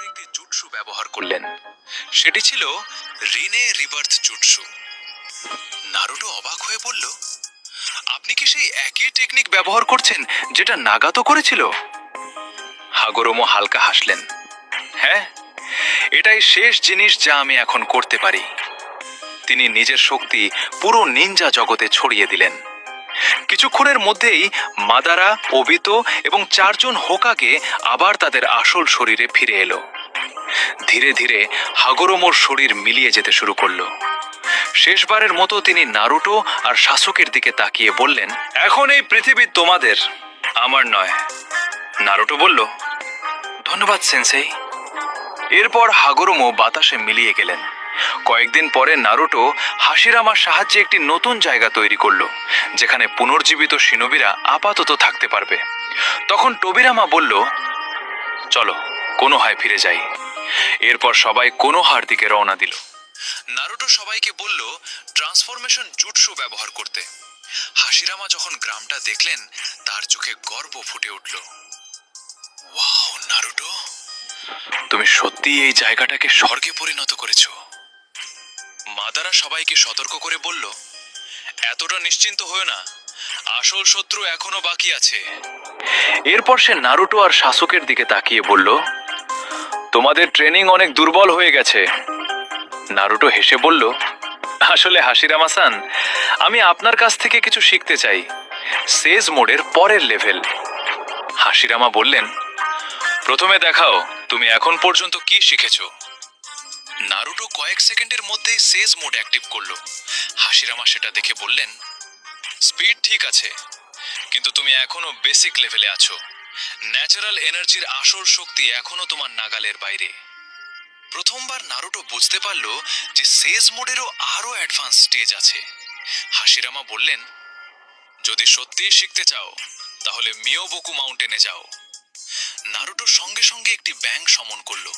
একটি জুটসু ব্যবহার করলেন। সেটি ছিল রিনে রিবার্থ জুটসু। নারুটো অবাক হয়ে বলল, আপনি কি সেই একই টেকনিক ব্যবহার করছেন যেটা নাগাতো করেছিল? হাগোরোমো হালকা হাসলেন। হ্যাঁ, এটাই শেষ জিনিস যা আমি এখন করতে পারি। তিনি নিজের শক্তি পুরো নিনজা জগতে ছড়িয়ে দিলেন। কিছুক্ষণের মধ্যেই মাদারা, ওবিতো এবং 4 জন হোকাগে আবার তাদের আসল শরীরে ফিরে এলো। ধীরে ধীরে হাগোরোমোর শরীর মিলিয়ে যেতে শুরু করলো। শেষবারের মতো তিনি নারুটো আর শাসকের দিকে তাকিয়ে বললেন, এখন এই পৃথিবী তোমাদের, আমার নয়। নারুটো বলল, ধন্যবাদ সেন্সেই। এরপর হাগোরোমো বাতাসে মিলিয়ে গেলেন। কয়েকদিন পরে নারুটো হাশিরামার সাহায্যে একটি নতুন জায়গা তৈরি করলো, যেখানে পুনর্জীবিত শিনোবিরা আপাতত থাকতে পারবে। তখন টোবিরামা বলল, চলো কোনোহায় ফিরে যাই। এরপর সবাই কোনোহার দিকে রওনা দিল। নারুটো সবাইকে বলল ট্রান্সফরমেশন জুটসু ব্যবহার করতে। হাশিরামা যখন গ্রামটা দেখলেন, তার চোখে গর্ব ফুটে উঠল। ওয়াও নারুটো, তুমি সত্যি এই জায়গাটাকে স্বর্গে পরিণত করেছো। মাদারা সবাইকে সতর্ক করে বলল, এতটা নিশ্চিন্ত হও না, আসল শত্রু এখনো বাকি আছে। এরপর সে নারুটো আর শাসকের দিকে তাকিয়ে বলল, তোমাদের ট্রেনিং অনেক দুর্বল হয়ে গেছে। নারুটো হেসে বলল, আসলে হাশিরামা-সান, আমি আপনার কাছ থেকে কিছু শিখতে চাই, সেজ মোডের পরের লেভেল। হাশিরামা বললেন, প্রথমে দেখাও তুমি এখন পর্যন্ত কি শিখেছো। নারুটো কয়েক সেকেন্ডের মধ্যেই সেজ মোড অ্যাক্টিভ করলো। হাশিরামা সেটা দেখে বললেন, স্পিড ঠিক আছে, কিন্তু তুমি এখনো বেসিক লেভেলে আছো। ন্যাচারাল এনার্জির আসল শক্তি এখনো তোমার নাগালের বাইরে। প্রথমবার নারুটো বুঝতে পারল যে সেজ মোডেরও আরো অ্যাডভান্স স্টেজ আছে। হাশিরামা বললেন, যদি সত্যিই শিখতে চাও তাহলে মিয়োবোকু মাউন্টেনে যাও। নারুটো সঙ্গে সঙ্গে একটি ব্যাং সমন করলো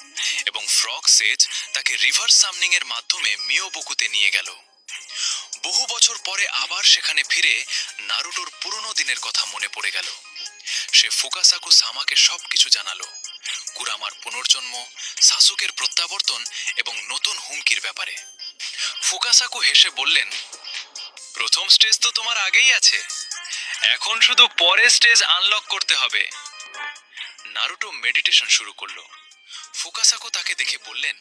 এবং ফ্রগ সেজ তাকে রিভার্স সামনিং এর মাধ্যমে মিয়োবোকুতে নিয়ে গেল। বহু বছর পরে আবার সেখানে ফিরে নারুটোর পুরনো দিনের কথা মনে পড়ে গেল। সে ফুকাসাকু সামাকে সবকিছু জানালো, কুরামার পুনর্জন্ম, সাসুকের প্রত্যাবর্তন এবং নতুন হুমকির ব্যাপারে। ফুকাসাকু হেসে বললেন, প্রথম স্টেজ তো তোমার আগেই আছে, এখন শুধু পরের স্টেজ আনলক করতে হবে। নারুটো মেডিটেশন শুরু করলো। ফুকাসাকু তাকে দেখে বললেন,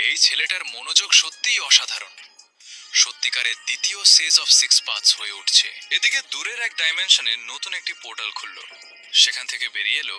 এই ছেলেটার মনোযোগ সত্যিই অসাধারণ, সত্যিকারের দ্বিতীয় সেজ অফ 6 পাথস হয়ে উঠছে। এদিকে দূরের এক ডাইমেনশনে নতুন একটি পোর্টাল খুলল। সেখান থেকে বেরিয়ে এলো